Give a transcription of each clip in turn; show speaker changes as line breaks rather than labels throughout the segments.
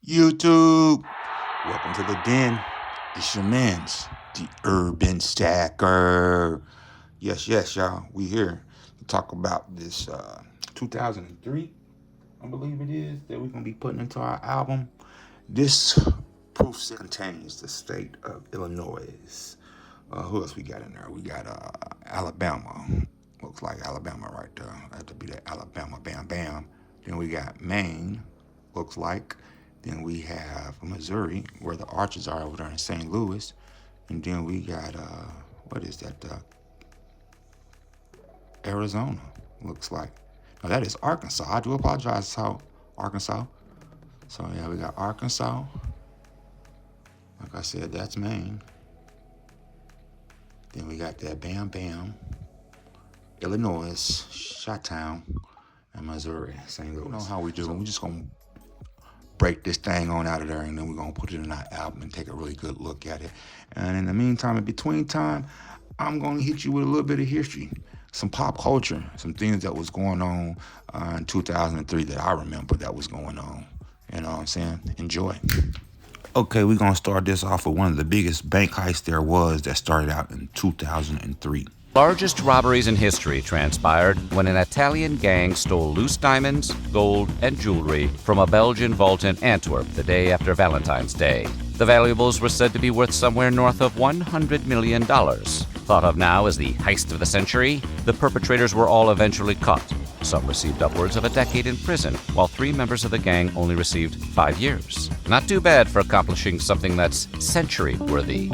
YouTube, welcome to the den. It's your man's, the Urban Stacker. Yes, y'all. We here to talk about this 2003, I believe it is, that we're going to be putting into our album. This proof set contains the state of Illinois. Who else we got in there? We got Alabama. Looks like Alabama right there. That to be that Alabama Bam Bam. Then we got Maine. Looks like. Then we have Missouri, where the Arches are over there in St. Louis. And then we got what is that? Arizona. Looks like. No, that is Arkansas. I do apologize, so Arkansas. So yeah, we got Arkansas. Like I said, that's Maine. Then we got that Bam Bam, Illinois, Chi-Town, and Missouri, St. Louis. You know how we do. So we're just going to break this thing on out of there, and then we're going to put it in our album and take a really good look at it. And in the meantime, in between time, I'm going to hit you with a little bit of history, some pop culture, some things that was going on in 2003 that I remember that was going on. You know what I'm saying? Enjoy. Okay, we're going to start this off with one of the biggest bank heists there was that started out in 2003.
Largest robberies in history transpired when an Italian gang stole loose diamonds, gold, and jewelry from a Belgian vault in Antwerp the day after Valentine's Day. The valuables were said to be worth somewhere north of $100 million. Thought of now as the heist of the century, the perpetrators were all eventually caught. Some received upwards of a decade in prison, while 3 members of the gang only received 5 years. Not too bad for accomplishing something that's century-worthy.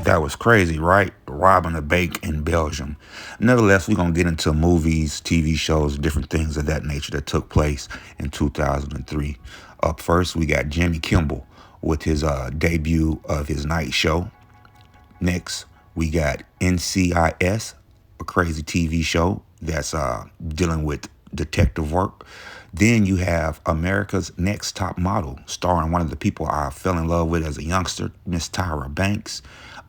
That was crazy, right? Robbing a bank in Belgium. Nevertheless, we're going to get into movies, TV shows, different things of that nature that took place in 2003. Up first, we got Jimmy Kimmel with his debut of his night show. Next, we got NCIS, a crazy TV show that's dealing with detective work. Then you have America's Next Top Model, starring one of the people I fell in love with as a youngster, Miss Tyra Banks.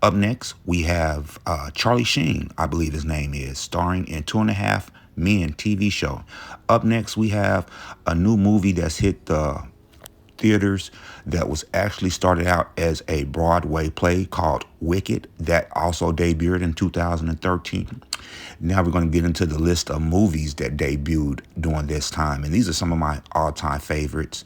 Up next, we have Charlie Sheen, I believe his name is, starring in 2.5 Men TV show. Up next, we have a new movie that's hit the theaters that was actually started out as a Broadway play called Wicked that also debuted in 2013. Now we're going to get into the list of movies that debuted during this time, and these are some of my all-time favorites.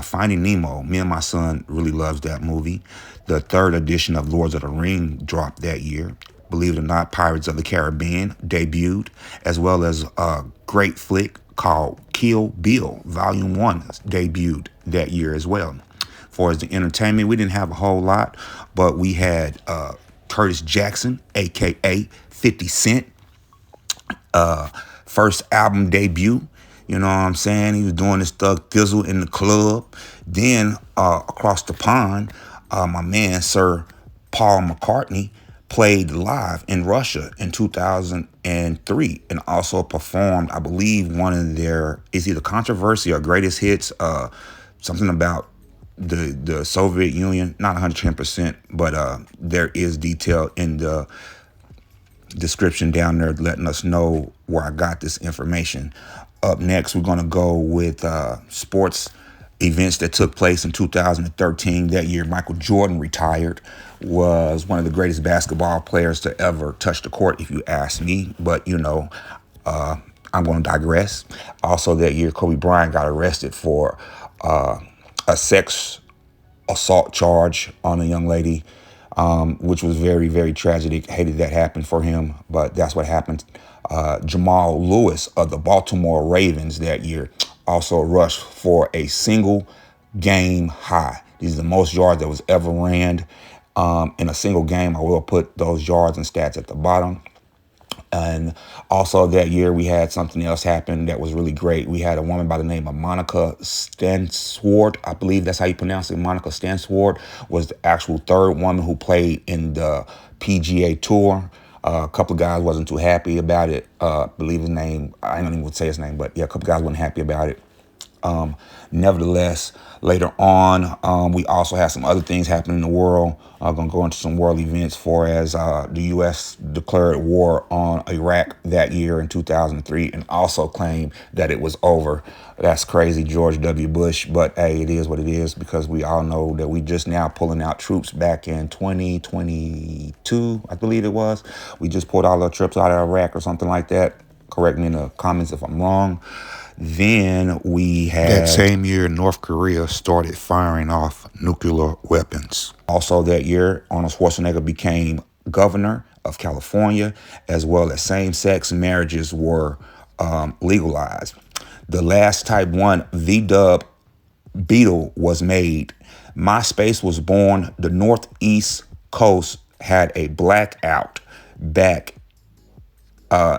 Finding Nemo, me and my son really loves that movie. The 3rd edition of Lords of the Ring dropped that year. Believe it or not, Pirates of the Caribbean debuted, as well as a great flick called Kill Bill, Volume 1 debuted that year as well. For as the entertainment, we didn't have a whole lot, but we had Curtis Jackson, a.k.a. 50 Cent, first album debut. You know what I'm saying? He was doing his Thug Thizzle in the club. Then across the pond, my man, Sir Paul McCartney, played live in Russia in 2003 and also performed, I believe, one of their, is either controversy or greatest hits, something about the Soviet Union, not 110%, but there is detail in the description down there letting us know where I got this information. Up next, we're going to go with sports events that took place in 2013. That year, Michael Jordan retired, was one of the greatest basketball players to ever touch the court, if you ask me. But, you know, I'm going to digress. Also, that year, Kobe Bryant got arrested for a sex assault charge on a young lady, which was very, very tragic. Hated that happened for him, but that's what happened. Jamal Lewis of the Baltimore Ravens that year also rushed for a single game high. These are the most yards that was ever ran in a single game. I will put those yards and stats at the bottom. And also that year, we had something else happen that was really great. We had a woman by the name of Monica Stanswart. I believe that's how you pronounce it. Monica Stanswart was the actual 3rd woman who played in the PGA Tour. A couple of guys wasn't too happy about it. I believe his name, I don't even say his name, but yeah, a couple of guys wasn't happy about it. Nevertheless, later on, we also had some other things happen in the world. I'm going to go into some world events for as the U.S. declared war on Iraq that year in 2003 and also claimed that it was over. That's crazy, George W. Bush, but hey, it is what it is because we all know that we just now pulling out troops back in 2022, I believe it was. We just pulled all our troops out of Iraq or something like that. Correct me in the comments if I'm wrong. Then we had that same year, North Korea started firing off nuclear weapons. Also that year, Arnold Schwarzenegger became governor of California, as well as same-sex marriages were legalized. The last Type 1 V-dub Beetle was made. MySpace was born. The Northeast Coast had a blackout back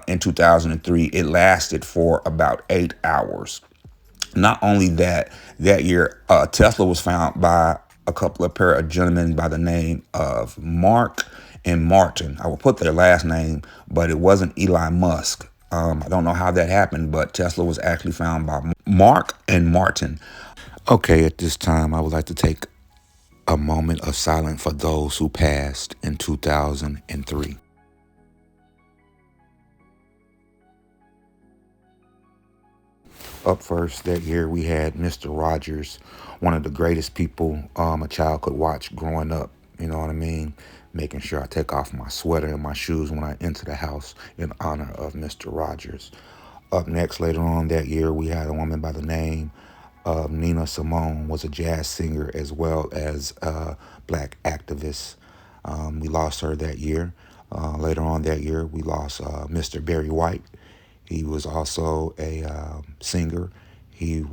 in 2003. It lasted for about 8 hours. Not only that, that year, Tesla was found by a couple of pair of gentlemen by the name of Mark and Martin. I will put their last name, but it wasn't Elon Musk. I don't know how that happened, but Tesla was actually found by Mark and Martin. Okay, at this time, I would like to take a moment of silence for those who passed in 2003. Up first that year, we had Mr. Rogers, one of the greatest people a child could watch growing up. You know what I mean? Making sure I take off my sweater and my shoes when I enter the house in honor of Mr. Rogers. Up next, later on that year, we had a woman by the name of Nina Simone, was a jazz singer as well as a black activist. We lost her that year. Later on that year, we lost Mr. Barry White. He was also a singer. He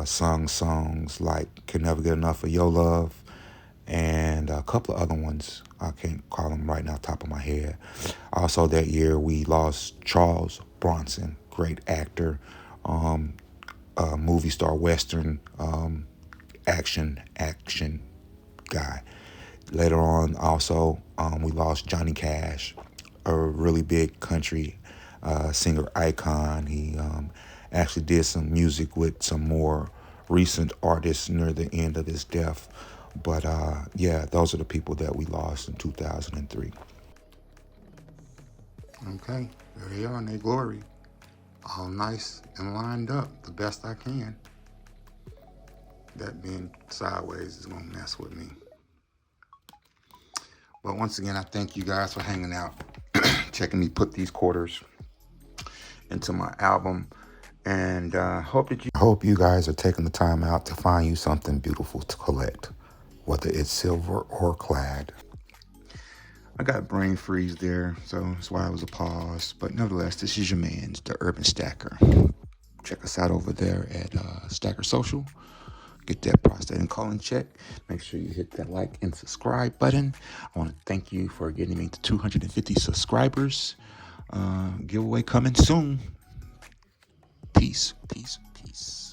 sung songs like Can Never Get Enough of Your Love and a couple of other ones. I can't call them right now top of my head. Also that year, we lost Charles Bronson, great actor, movie star, Western action guy. Later on, also, we lost Johnny Cash, a really big country singer icon. He actually did some music with some more recent artists near the end of his death. But yeah, those are the people that we lost in 2003. Okay, there they are in their glory. All nice and lined up the best I can. That being sideways is going to mess with me. But once again, I thank you guys for hanging out, checking me put these quarters into my album, and hope you guys are taking the time out to find you something beautiful to collect, whether it's silver or clad. I got brain freeze there, so that's why it was a pause. But nevertheless, this is your man's the Urban Stacker. Check us out over there at Stacker Social. Get that prostate and colon check. Make sure you hit that like and subscribe button. I want to thank you for getting me to 250 subscribers. Giveaway coming soon. Peace, peace, peace.